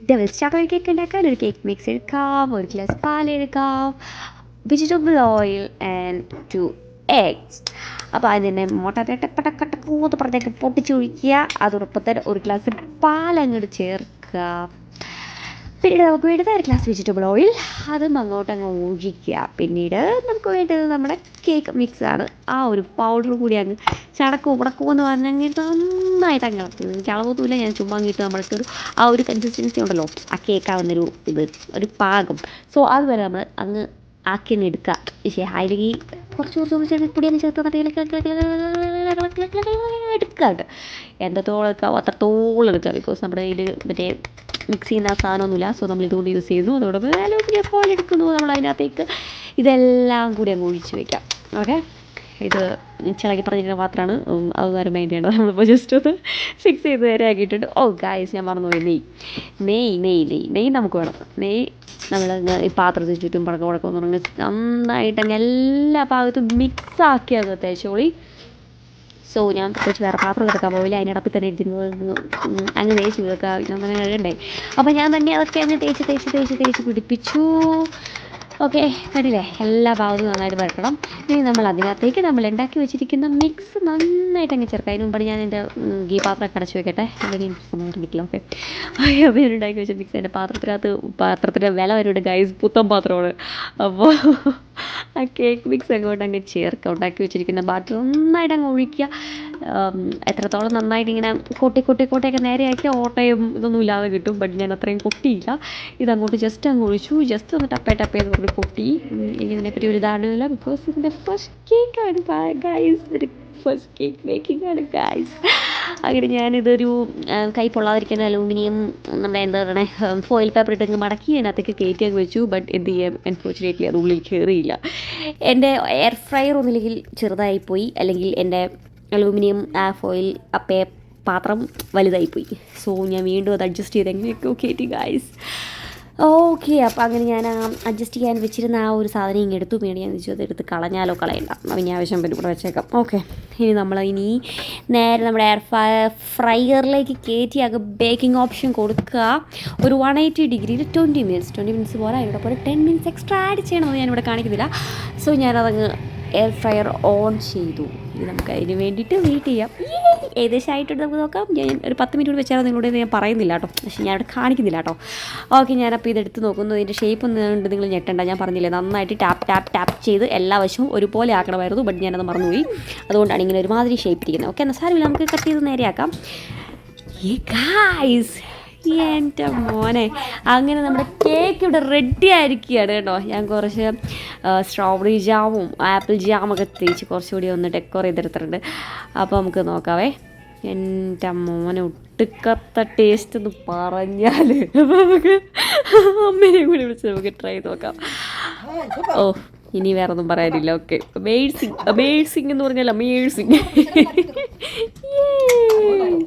Double chocolate cake ഉണ്ടാക്കാൻ ഒരു cake mix എടുക്കാം, ഒരു ഗ്ലാസ് പാലെടുക്കാം, വെജിറ്റബിൾ ഓയിൽ ആൻഡ് 2 eggs. അപ്പോൾ അതിനെ മോട്ടട്ടക്കട്ടക്കൂന്ന് പറഞ്ഞേക്ക് പൊട്ടിച്ചൊഴിക്കുക. അതോടൊപ്പം തന്നെ ഒരു ഗ്ലാസ് പാലങ്ങോട്ട് ചേർക്കുക. പിന്നീട് നമുക്ക് വേണ്ടത് ഒരു ഗ്ലാസ് വെജിറ്റബിൾ ഓയിൽ, അതും അങ്ങ് ഒഴിക്കുക. പിന്നീട് നമുക്ക് വേണ്ടത് നമ്മുടെ കേക്ക് മിക്സാണ്. ആ ഒരു പൗഡർ കൂടി അങ്ങ് ചടക്കും എന്ന് പറഞ്ഞെങ്കിൽ നന്നായിട്ട് അങ്ങ് ഇളക്കി. എനിക്ക് അളവൊന്നുമില്ല, ഞാൻ ചുമ്മാ അങ്ങിട്ട് നമ്മൾക്ക് ആ ഒരു കൺസിസ്റ്റൻസി ഉണ്ടല്ലോ, ആ കേക്കാവുന്നൊരു ഒരു പാകം. സോ അതുവരെ നമ്മൾ അങ്ങ് ആക്കി അങ്ങ് എടുക്കുക. അതിലേക്ക് കുറച്ച് പൊടി അങ്ങ് ചേർത്ത് എടുക്കാണ്ട് എന്തത്തോളം എടുക്കാം അത്രത്തോളം എടുക്കുക. ബിക്കോസ് നമ്മുടെ കയ്യിൽ മറ്റേ മിക്സ് ചെയ്യുന്ന സാധനമൊന്നുമില്ല. സോ നമ്മൾ ഇതുകൊണ്ട് യൂസ് ചെയ്യുന്നു. അതോടൊപ്പം അലൂമിനിയം ഫോയിൽ എടുക്കുന്നു. നമ്മൾ അതിനകത്തേക്ക് ഇതെല്ലാം കൂടി അങ്ങ് ഒഴിച്ച് വയ്ക്കാം. ഓക്കെ, ഇത് ചിലകി പറഞ്ഞിരിക്കുന്ന മാത്രമാണ്, അത് വേറെ മൈൻഡ് ചെയ്യേണ്ടത്. നമ്മളിപ്പോൾ ജസ്റ്റ് ഒന്ന് ഫിക്സ് ചെയ്ത് നേരെ ആക്കിയിട്ടുണ്ട്. ഓ ഗായ്സ്, ഞാൻ മറന്നുപോയി നെയ്യ് നമുക്ക് വേണം. നെയ്യ് നമ്മൾ ഈ പാത്രത്തിൽ ചുറ്റും പടക്കം തുടങ്ങി നന്നായിട്ട് അങ്ങ് എല്ലാ ഭാഗത്തും മിക്സാക്കി അങ്ങ് തേച്ചോളി. സോ ഞാൻ പ്രത്യേകിച്ച് വേറെ പാത്രം എടുക്കാൻ പോവില്ല, അതിനിടപ്പിൽ തന്നെ ഇരിക്കുന്നത് അങ്ങ് തേച്ച് വെക്കുക. അങ്ങനെ കഴിയണ്ടേ. അപ്പോൾ ഞാൻ തന്നെ അതൊക്കെ അങ്ങ് തേച്ച് പിടിപ്പിച്ചു. ഓക്കെ, കണ്ടില്ലേ, എല്ലാ ഭാഗത്തും നന്നായിട്ട് വരക്കണം. ഇനി നമ്മൾ അതിനകത്തേക്ക് നമ്മൾ ഉണ്ടാക്കി വെച്ചിരിക്കുന്ന മിക്സ് നന്നായിട്ട് അങ്ങ് ചേർക്കാം. അതിന് മുമ്പാണ് ഞാൻ എൻ്റെ ഗീ പാത്രം അടച്ചു വെക്കട്ടെ, അല്ലെങ്കിൽ സമയം കിട്ടില്ല. ഓക്കെ, അപ്പോൾ ഞാൻ ഉണ്ടാക്കി വെച്ച മിക്സ് എൻ്റെ പാത്രത്തിൻ്റെ വില വരുന്നുണ്ട് ഗൈസ്, പുത്തൻ പാത്രമാണ്. അപ്പോൾ ആ കേക്ക് മിക്സ് അങ്ങ് ചേർക്കുക. ഉണ്ടാക്കി വെച്ചിരിക്കുന്ന ബാറ്റർ നന്നായിട്ട് അങ്ങ് ഒഴിക്കുക. എത്രത്തോളം നന്നായിട്ട് ഇങ്ങനെ കൊട്ടിയൊക്കെ നേരെ ആക്കി ഓട്ടയും ഇതൊന്നും ഇല്ലാതെ കിട്ടും. ബട്ട് ഞാൻ അത്രയും കൊട്ടിയില്ല. ഇതങ്ങോട്ട് ജസ്റ്റ് അങ്ങ് ഒഴിച്ചു. ജസ്റ്റ് ഒന്ന് ടപ്പേ ചെയ്ത് കൊണ്ട് കൊട്ടി. ഇതിനെപ്പറ്റി ഒരു ധാരണയില്ല, ബിക്കോസ് ഇതിൻ്റെ ഫസ്റ്റ് കേക്കാണ് ഗൈസ്. ഒരു ഫസ്റ്റ് കേക്ക് മേക്കിംഗ് ആണ് ഗൈസ്. അങ്ങനെ ഞാനിതൊരു കൈ പൊള്ളാതിരിക്കുന്ന അലൂമിനിയം നമ്മുടെ എന്താ പറയുക ഫോയിൽ പേപ്പർ ഇട്ടങ്ങ് മടക്കി അതിനകത്തേക്ക് കയറ്റി അങ്ങ് വെച്ചു. ബട്ട് എന്ത് ചെയ്യാം, അൺഫോർച്ചുനേറ്റ്ലി അത് ഉള്ളിൽ കയറിയില്ല. എൻ്റെ എയർ ഫ്രയർ ഒന്നില്ലെങ്കിൽ ചെറുതായിപ്പോയി, അല്ലെങ്കിൽ എൻ്റെ അലൂമിനിയം ഫോയിൽ പാത്രം വലുതായിപ്പോയി. സോ ഞാൻ വീണ്ടും അത് അഡ്ജസ്റ്റ് ചെയ്ത് എങ്ങനെയൊക്കെ കയറ്റി ഗൈസ്. ഓക്കെ, അപ്പോൾ അങ്ങനെ ഞാൻ അഡ്ജസ്റ്റ് ചെയ്യാൻ വെച്ചിരുന്ന ആ ഒരു സാധനം ഇങ്ങനെ എടുത്തു. വേണ്ടി ഞാൻ വെച്ചു അതെടുത്ത് കളഞ്ഞാലോ, കളയണ്ട, പിന്നെ ആവശ്യം പറ്റും കൂടെ വെച്ചേക്കാം. ഓക്കെ, ഇനി നേരെ നമ്മുടെ ഫ്രയറിലേക്ക് കയറ്റി ആകെ ബേക്കിംഗ് ഓപ്ഷൻ കൊടുക്കുക. ഒരു 180 ഡിഗ്രിയിൽ 20 മിനിറ്റ്സ് പോലെ അതിനോട് പോലെ 10 മിനിറ്റ്സ് എക്സ്ട്രാ ആഡ് ചെയ്യണമെന്ന് ഞാനിവിടെ കാണിക്കുന്നില്ല. സോ ഞാനതങ്ങ് എയർ ഫ്രയർ ഓൺ ചെയ്തു. ഇനി നമുക്ക് അതിന് വേണ്ടിയിട്ട് വെയിറ്റ് ചെയ്യാം. ഏകദേശം ആയിട്ടുണ്ട്, നമുക്ക് നോക്കാം. ഞാൻ ഒരു 10 മിനിറ്റ് കൂടി വെച്ചാൽ നിങ്ങളോട് ഞാൻ പറയുന്നില്ല കേട്ടോ, പക്ഷേ ഞാനിവിടെ കാണിക്കുന്നില്ല കേട്ടോ. ഓക്കെ, ഞാനപ്പോൾ ഇതെടുത്ത് നോക്കുന്നു. ഇതിൻ്റെ ഷേപ്പ് ഒന്നുകൊണ്ട് നിങ്ങൾ ഞെട്ടണ്ട. ഞാൻ പറഞ്ഞില്ലേ, നന്നായിട്ട് ടാപ്പ് ചെയ്ത് എല്ലാ വശവും ഒരുപോലെ ആക്കണമായിരുന്നു. ബട്ട് ഞാനത് മറന്നുപോയി. അതുകൊണ്ടാണ് ഇങ്ങനെ ഒരുമാതിരി ഷേപ്പ് ഇരിക്കുന്നത്. ഓക്കെ, എന്നാൽ സാരമില്ല, നമുക്ക് കട്ട് ചെയ്ത് നേരെയാക്കാം. ഗായ്സ്, എൻ്റെ മോനെ, അങ്ങനെ നമ്മുടെ കേക്ക് ഇവിടെ റെഡി ആയിരിക്കുകയാണ് കേട്ടോ. ഞാൻ കുറച്ച് സ്ട്രോബെറി ജാമും ആപ്പിൾ ജാമൊക്കെ തേച്ച് കുറച്ചുകൂടി ഒന്ന് ഡെക്കോർ ചെയ്തെടുത്തിട്ടുണ്ട്. അപ്പോൾ നമുക്ക് നോക്കാവേ. എൻ്റെ മോനെ, ഒട്ടുക്കത്ത ടേസ്റ്റ് എന്ന് പറഞ്ഞാൽ നമുക്ക് അമ്മേനെയും കൂടി വിളിച്ച് നമുക്ക് ട്രൈ ചെയ്ത് നോക്കാം. ഓ, ഇനി വേറെ ഒന്നും പറയാനില്ല. ഓക്കെ, അമേസിങ് എന്ന് പറഞ്ഞാൽ അമേസിങ്.